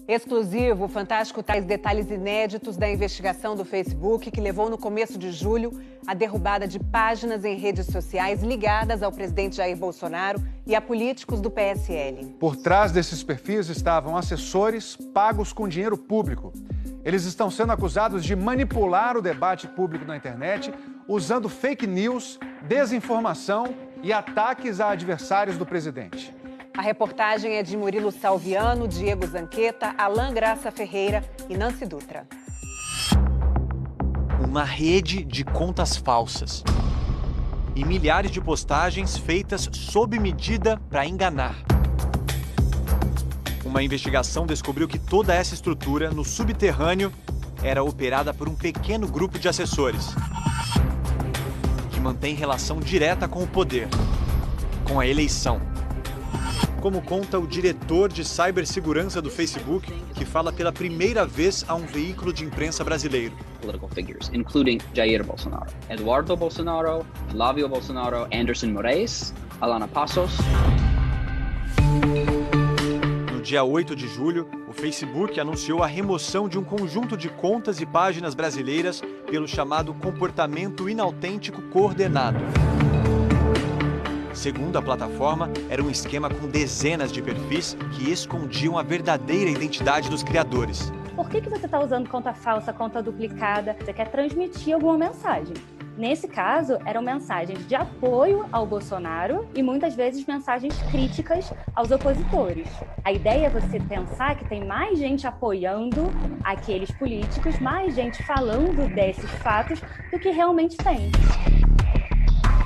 Exclusivo, o Fantástico traz detalhes inéditos da investigação do Facebook que levou no começo de julho à derrubada de páginas em redes sociais ligadas ao presidente Jair Bolsonaro e a políticos do PSL. Por trás desses perfis estavam assessores pagos com dinheiro público. Eles estão sendo acusados de manipular o debate público na internet, usando fake news, desinformação e ataques a adversários do presidente. A reportagem é de Murilo Salviano, Diego Zanqueta, Alan Graça Ferreira e Nancy Dutra. Uma rede de contas falsas e milhares de postagens feitas sob medida para enganar. Uma investigação descobriu que toda essa estrutura, no subterrâneo, era operada por um pequeno grupo de assessores que mantém relação direta com o poder, com a eleição. Como conta o diretor de cibersegurança do Facebook, que fala pela primeira vez a um veículo de imprensa brasileiro. Political figures, including Jair Bolsonaro, Eduardo Bolsonaro, Flávio Bolsonaro, Anderson Moraes, Alana Passos. No dia 8 de julho, o Facebook anunciou a remoção de um conjunto de contas e páginas brasileiras pelo chamado comportamento inautêntico coordenado. Segundo a plataforma, era um esquema com dezenas de perfis que escondiam a verdadeira identidade dos criadores. Por que você está usando conta falsa, conta duplicada? Você quer transmitir alguma mensagem. Nesse caso, eram mensagens de apoio ao Bolsonaro e muitas vezes mensagens críticas aos opositores. A ideia é você pensar que tem mais gente apoiando aqueles políticos, mais gente falando desses fatos do que realmente tem.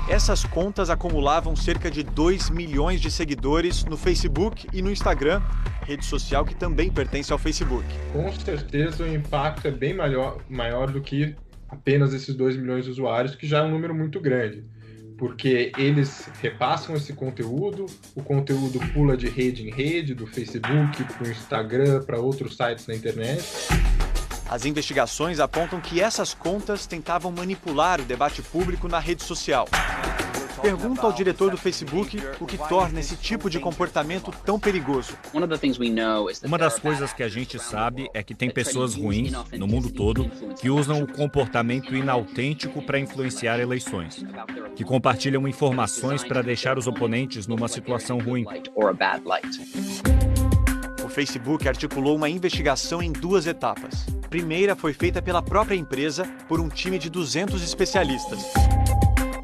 Essas contas acumulavam cerca de 2 milhões de seguidores no Facebook e no Instagram, rede social que também pertence ao Facebook. Com certeza o impacto é bem maior do que apenas esses 2 milhões de usuários, que já é um número muito grande, porque eles repassam esse conteúdo, o conteúdo pula de rede em rede, do Facebook para o Instagram, para outros sites na internet. As investigações apontam que essas contas tentavam manipular o debate público na rede social. Pergunta ao diretor do Facebook o que torna esse tipo de comportamento tão perigoso. Uma das coisas que a gente sabe é que tem pessoas ruins, no mundo todo, que usam o comportamento inautêntico para influenciar eleições, que compartilham informações para deixar os oponentes numa situação ruim. O Facebook articulou uma investigação em 2 etapas. A primeira foi feita pela própria empresa por um time de 200 especialistas.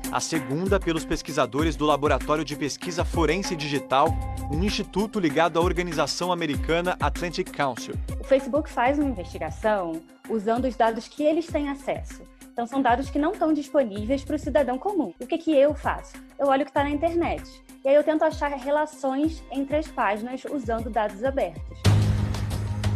A segunda pelos pesquisadores do Laboratório de Pesquisa Forense Digital, um instituto ligado à organização americana Atlantic Council. O Facebook faz uma investigação usando os dados que eles têm acesso. Então, são dados que não estão disponíveis para o cidadão comum. E o que eu faço? Eu olho o que está na internet. E aí eu tento achar relações entre as páginas usando dados abertos.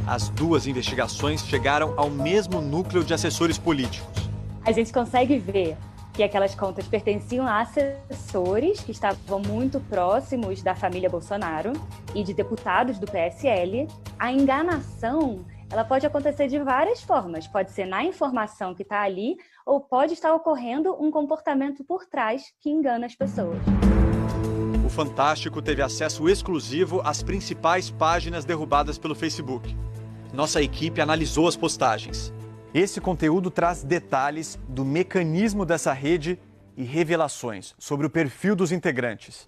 As 2 investigações chegaram ao mesmo núcleo de assessores políticos. A gente consegue ver que aquelas contas pertenciam a assessores que estavam muito próximos da família Bolsonaro e de deputados do PSL. A enganação, ela pode acontecer de várias formas. Pode ser na informação que está ali ou pode estar ocorrendo um comportamento por trás que engana as pessoas. O Fantástico teve acesso exclusivo às principais páginas derrubadas pelo Facebook. Nossa equipe analisou as postagens. Esse conteúdo traz detalhes do mecanismo dessa rede e revelações sobre o perfil dos integrantes.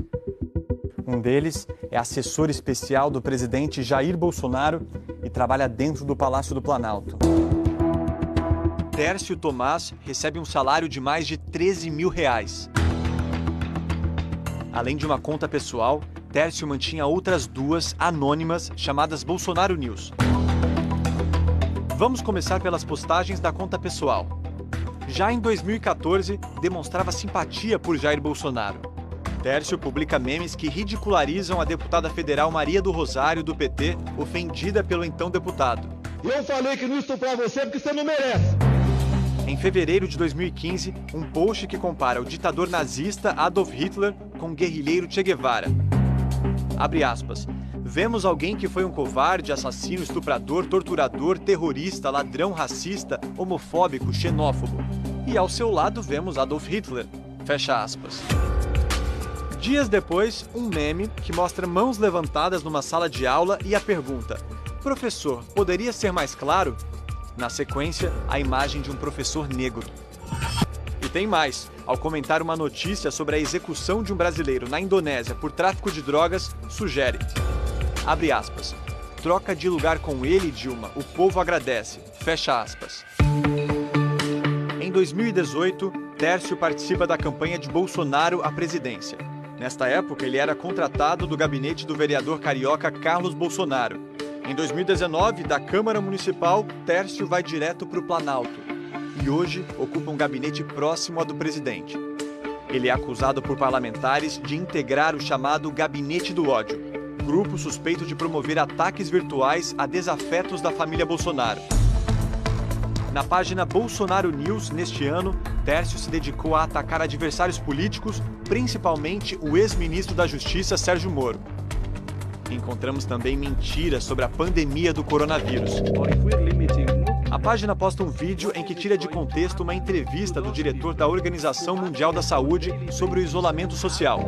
Um deles é assessor especial do presidente Jair Bolsonaro e trabalha dentro do Palácio do Planalto. Tércio Tomás recebe um salário de mais de 13 mil reais. Além de uma conta pessoal, Tércio mantinha outras 2 anônimas chamadas Bolsonaro News. Vamos começar pelas postagens da conta pessoal. Já em 2014, demonstrava simpatia por Jair Bolsonaro. Tércio publica memes que ridicularizam a deputada federal Maria do Rosário, do PT, ofendida pelo então deputado. Eu falei que não estou pra você porque você não merece. Em fevereiro de 2015, um post que compara o ditador nazista Adolf Hitler com o guerrilheiro Che Guevara. Abre aspas. Vemos alguém que foi um covarde, assassino, estuprador, torturador, terrorista, ladrão, racista, homofóbico, xenófobo. E ao seu lado vemos Adolf Hitler. Fecha aspas. Dias depois, um meme que mostra mãos levantadas numa sala de aula e a pergunta: Professor, poderia ser mais claro? Na sequência, a imagem de um professor negro. E tem mais. Ao comentar uma notícia sobre a execução de um brasileiro na Indonésia por tráfico de drogas, sugere, abre aspas, troca de lugar com ele, Dilma, o povo agradece, fecha aspas. Em 2018, Tércio participa da campanha de Bolsonaro à presidência. Nesta época, ele era contratado do gabinete do vereador carioca Carlos Bolsonaro. Em 2019, da Câmara Municipal, Tércio vai direto para o Planalto. E hoje ocupa um gabinete próximo ao do presidente. Ele é acusado por parlamentares de integrar o chamado Gabinete do Ódio, grupo suspeito de promover ataques virtuais a desafetos da família Bolsonaro. Na página Bolsonaro News, neste ano, Tércio se dedicou a atacar adversários políticos, principalmente o ex-ministro da Justiça, Sérgio Moro. Encontramos também mentiras sobre a pandemia do coronavírus. A página posta um vídeo em que tira de contexto uma entrevista do diretor da Organização Mundial da Saúde sobre o isolamento social.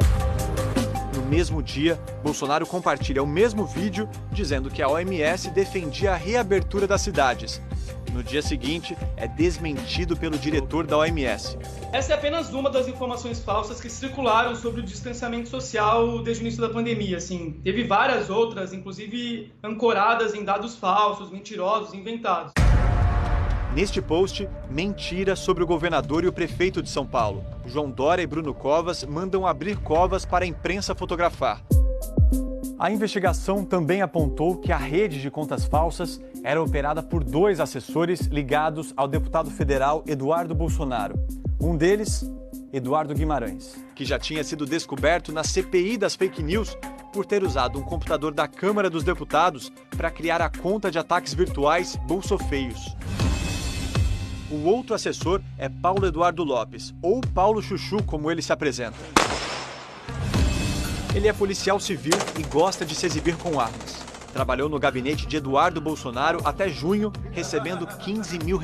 No mesmo dia, Bolsonaro compartilha o mesmo vídeo dizendo que a OMS defendia a reabertura das cidades. No dia seguinte, é desmentido pelo diretor da OMS. Essa é apenas uma das informações falsas que circularam sobre o distanciamento social desde o início da pandemia. Assim, teve várias outras, inclusive ancoradas em dados falsos, mentirosos, inventados. Neste post, mentira sobre o governador e o prefeito de São Paulo. João Dória e Bruno Covas mandam abrir covas para a imprensa fotografar. A investigação também apontou que a rede de contas falsas era operada por 2 assessores ligados ao deputado federal Eduardo Bolsonaro. Um deles, Eduardo Guimarães, que já tinha sido descoberto na CPI das fake news por ter usado um computador da Câmara dos Deputados para criar a conta de ataques virtuais Bolsofeios. O outro assessor é Paulo Eduardo Lopes, ou Paulo Chuchu, como ele se apresenta. Ele é policial civil e gosta de se exibir com armas. Trabalhou no gabinete de Eduardo Bolsonaro até junho, recebendo R$15 mil.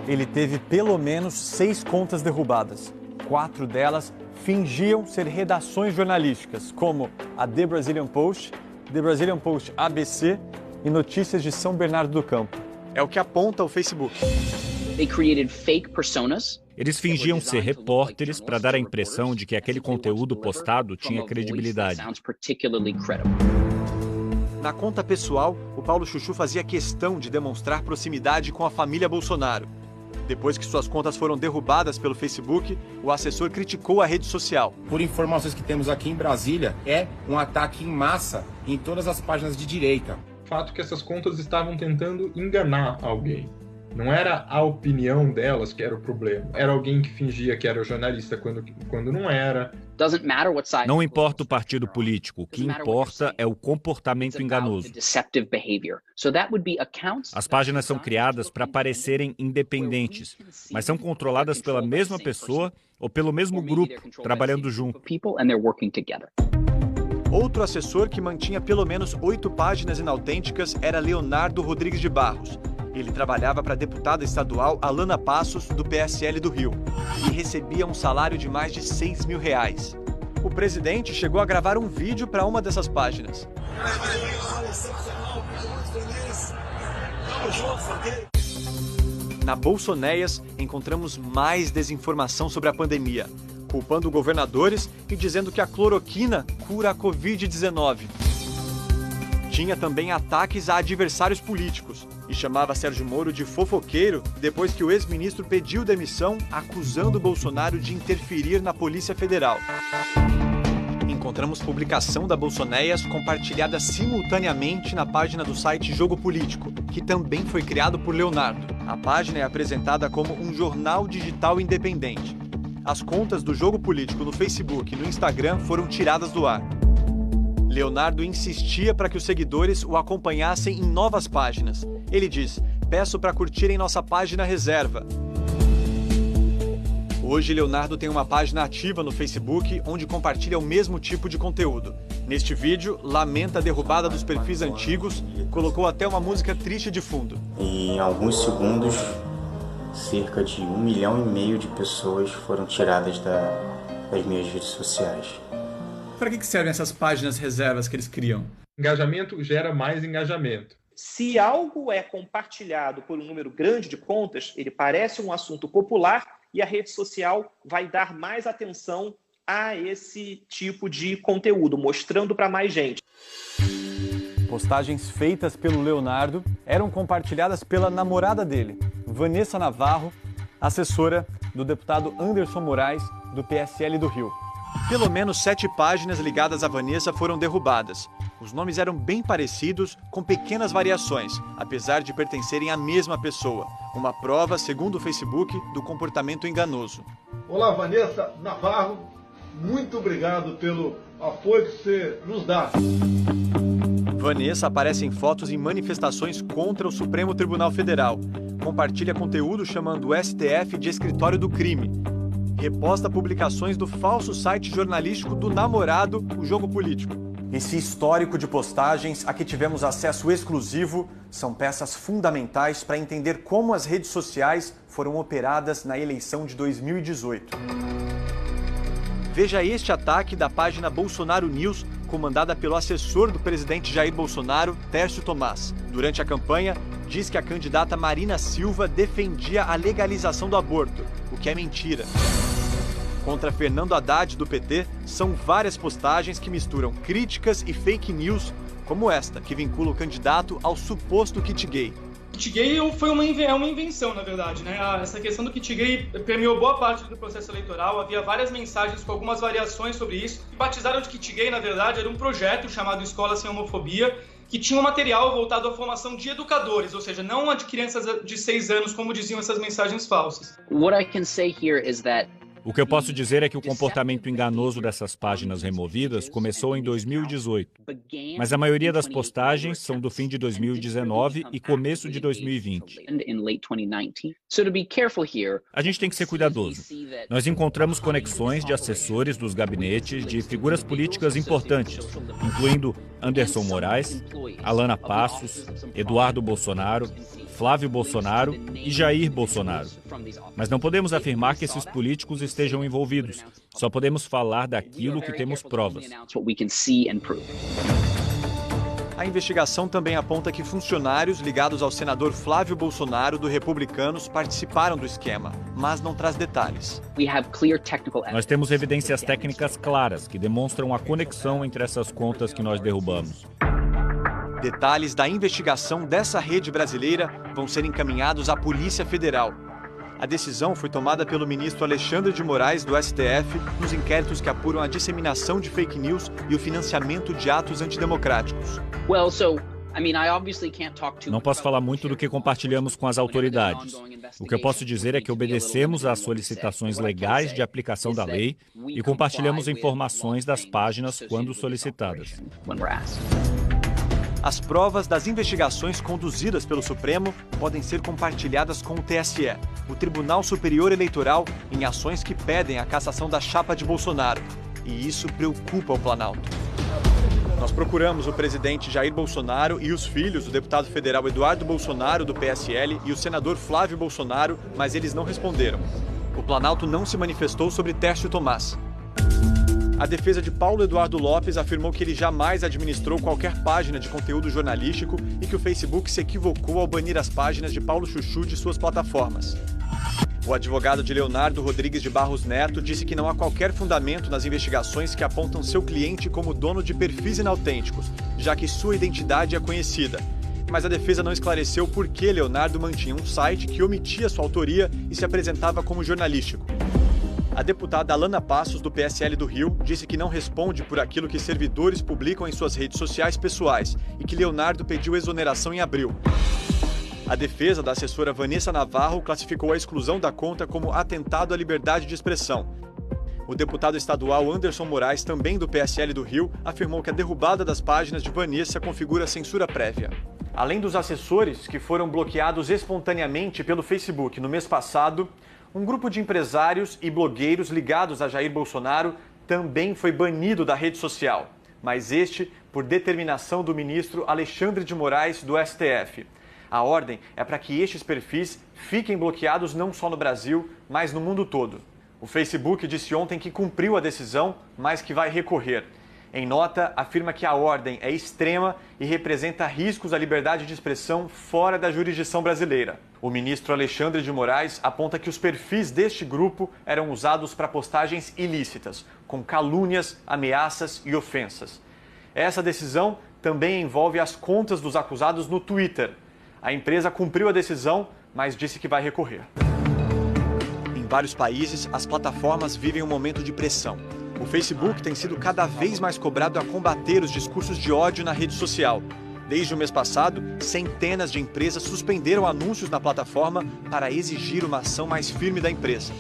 Ele teve pelo menos 6 contas derrubadas. 4 delas fingiam ser redações jornalísticas, como a The Brazilian Post ABC e Notícias de São Bernardo do Campo. É o que aponta o Facebook. Eles fingiam ser repórteres para dar a impressão de que aquele conteúdo postado tinha credibilidade. Na conta pessoal, o Paulo Chuchu fazia questão de demonstrar proximidade com a família Bolsonaro. Depois que suas contas foram derrubadas pelo Facebook, o assessor criticou a rede social. Por informações que temos aqui em Brasília, é um ataque em massa em todas as páginas de direita. Fato que essas contas estavam tentando enganar alguém. Não era a opinião delas que era o problema. Era alguém que fingia que era jornalista quando não era. Não importa o partido político, o que importa é o comportamento enganoso. As páginas são criadas para parecerem independentes, mas são controladas pela mesma pessoa ou pelo mesmo grupo, trabalhando junto. Outro assessor que mantinha pelo menos 8 páginas inautênticas era Leonardo Rodrigues de Barros. Ele trabalhava para a deputada estadual Alana Passos, do PSL do Rio, e recebia um salário de mais de R$6 mil. O presidente chegou a gravar um vídeo para uma dessas páginas. Na Bolsonéias, encontramos mais desinformação sobre a pandemia, culpando governadores e dizendo que a cloroquina cura a Covid-19. Tinha também ataques a adversários políticos e chamava Sérgio Moro de fofoqueiro depois que o ex-ministro pediu demissão, acusando Bolsonaro de interferir na Polícia Federal. Encontramos publicação da Bolsonéias compartilhada simultaneamente na página do site Jogo Político, que também foi criado por Leonardo. A página é apresentada como um jornal digital independente. As contas do Jogo Político no Facebook e no Instagram foram tiradas do ar. Leonardo insistia para que os seguidores o acompanhassem em novas páginas. Ele diz: "Peço para curtirem nossa página reserva." Hoje, Leonardo tem uma página ativa no Facebook onde compartilha o mesmo tipo de conteúdo. Neste vídeo, lamenta a derrubada dos perfis antigos, colocou até uma música triste de fundo. Em alguns segundos, cerca de 1,5 milhão de pessoas foram tiradas das minhas redes sociais. Para que servem essas páginas reservas que eles criam? Engajamento gera mais engajamento. Se algo é compartilhado por um número grande de contas, ele parece um assunto popular e a rede social vai dar mais atenção a esse tipo de conteúdo, mostrando para mais gente. Postagens feitas pelo Leonardo eram compartilhadas pela namorada dele, Vanessa Navarro, assessora do deputado Anderson Moraes, do PSL do Rio. Pelo menos 7 páginas ligadas a Vanessa foram derrubadas. Os nomes eram bem parecidos, com pequenas variações, apesar de pertencerem à mesma pessoa. Uma prova, segundo o Facebook, do comportamento enganoso. Olá, Vanessa Navarro. Muito obrigado pelo apoio que você nos dá. Vanessa aparece em fotos em manifestações contra o Supremo Tribunal Federal. Compartilha conteúdo chamando o STF de escritório do crime. Reposta publicações do falso site jornalístico do namorado, O Jogo Político. Esse histórico de postagens a que tivemos acesso exclusivo são peças fundamentais para entender como as redes sociais foram operadas na eleição de 2018. Veja este ataque da página Bolsonaro News, comandada pelo assessor do presidente Jair Bolsonaro, Tércio Tomás. Durante a campanha, diz que a candidata Marina Silva defendia a legalização do aborto, o que é mentira. Contra Fernando Haddad, do PT, são várias postagens que misturam críticas e fake news, como esta, que vincula o candidato ao suposto kit gay. Kit gay foi uma invenção, na verdade, né? Essa questão do kit gay permeou boa parte do processo eleitoral, havia várias mensagens com algumas variações sobre isso. Batizaram de kit gay, na verdade, era um projeto chamado Escola Sem Homofobia, que tinha um material voltado à formação de educadores, ou seja, não a de crianças de 6 anos, como diziam essas mensagens falsas. What I can say here is that o que eu posso dizer é que o comportamento enganoso dessas páginas removidas começou em 2018, mas a maioria das postagens são do fim de 2019 e começo de 2020. A gente tem que ser cuidadoso. Nós encontramos conexões de assessores dos gabinetes de figuras políticas importantes, incluindo Anderson Moraes, Alana Passos, Eduardo Bolsonaro, Flávio Bolsonaro e Jair Bolsonaro. Mas não podemos afirmar que esses políticos estejam envolvidos. Só podemos falar daquilo que temos provas. A investigação também aponta que funcionários ligados ao senador Flávio Bolsonaro, do Republicanos, participaram do esquema, mas não traz detalhes. Nós temos evidências técnicas claras que demonstram a conexão entre essas contas que nós derrubamos. Detalhes da investigação dessa rede brasileira vão ser encaminhados à Polícia Federal. A decisão foi tomada pelo ministro Alexandre de Moraes, do STF, nos inquéritos que apuram a disseminação de fake news e o financiamento de atos antidemocráticos. Não posso falar muito do que compartilhamos com as autoridades. O que eu posso dizer é que obedecemos às solicitações legais de aplicação da lei e compartilhamos informações das páginas quando solicitadas. As provas das investigações conduzidas pelo Supremo podem ser compartilhadas com o TSE, o Tribunal Superior Eleitoral, em ações que pedem a cassação da chapa de Bolsonaro. E isso preocupa o Planalto. Nós procuramos o presidente Jair Bolsonaro e os filhos, o deputado federal Eduardo Bolsonaro, do PSL, e o senador Flávio Bolsonaro, mas eles não responderam. O Planalto não se manifestou sobre Tércio Tomás. A defesa de Paulo Eduardo Lopes afirmou que ele jamais administrou qualquer página de conteúdo jornalístico e que o Facebook se equivocou ao banir as páginas de Paulo Chuchu de suas plataformas. O advogado de Leonardo Rodrigues de Barros Neto disse que não há qualquer fundamento nas investigações que apontam seu cliente como dono de perfis inautênticos, já que sua identidade é conhecida. Mas a defesa não esclareceu por que Leonardo mantinha um site que omitia sua autoria e se apresentava como jornalístico. A deputada Alana Passos, do PSL do Rio, disse que não responde por aquilo que servidores publicam em suas redes sociais pessoais e que Leonardo pediu exoneração em abril. A defesa da assessora Vanessa Navarro classificou a exclusão da conta como atentado à liberdade de expressão. O deputado estadual Anderson Moraes, também do PSL do Rio, afirmou que a derrubada das páginas de Vanessa configura censura prévia. Além dos assessores, que foram bloqueados espontaneamente pelo Facebook no mês passado, um grupo de empresários e blogueiros ligados a Jair Bolsonaro também foi banido da rede social, mas este por determinação do ministro Alexandre de Moraes, do STF. A ordem é para que estes perfis fiquem bloqueados não só no Brasil, mas no mundo todo. O Facebook disse ontem que cumpriu a decisão, mas que vai recorrer. Em nota, afirma que a ordem é extrema e representa riscos à liberdade de expressão fora da jurisdição brasileira. O ministro Alexandre de Moraes aponta que os perfis deste grupo eram usados para postagens ilícitas, com calúnias, ameaças e ofensas. Essa decisão também envolve as contas dos acusados no Twitter. A empresa cumpriu a decisão, mas disse que vai recorrer. Em vários países, as plataformas vivem um momento de pressão. O Facebook tem sido cada vez mais cobrado a combater os discursos de ódio na rede social. Desde o mês passado, centenas de empresas suspenderam anúncios na plataforma para exigir uma ação mais firme da empresa.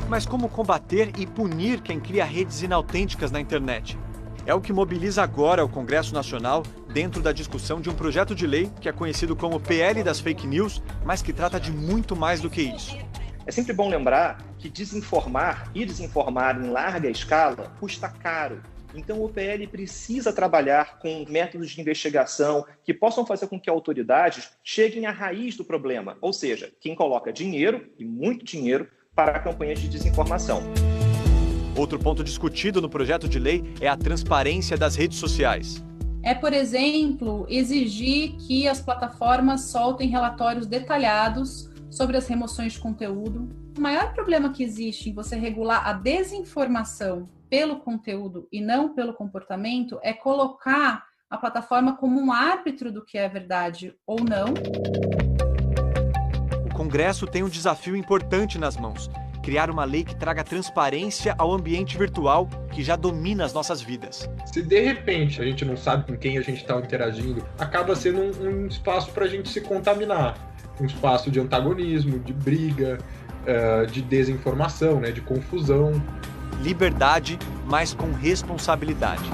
Mas como combater e punir quem cria redes inautênticas na internet? É o que mobiliza agora o Congresso Nacional dentro da discussão de um projeto de lei que é conhecido como PL das Fake News, mas que trata de muito mais do que isso. É sempre bom lembrar que desinformar e desinformar em larga escala custa caro. Então o PL precisa trabalhar com métodos de investigação que possam fazer com que autoridades cheguem à raiz do problema, ou seja, quem coloca dinheiro, e muito dinheiro, para campanhas de desinformação. Outro ponto discutido no projeto de lei é a transparência das redes sociais. É, por exemplo, exigir que as plataformas soltem relatórios detalhados sobre as remoções de conteúdo. O maior problema que existe em você regular a desinformação pelo conteúdo e não pelo comportamento é colocar a plataforma como um árbitro do que é verdade ou não. O Congresso tem um desafio importante nas mãos: criar uma lei que traga transparência ao ambiente virtual que já domina as nossas vidas. Se de repente a gente não sabe com quem a gente está interagindo, acaba sendo um espaço para a gente se contaminar. Um espaço de antagonismo, de briga, de desinformação, de confusão. Liberdade, mas com responsabilidade.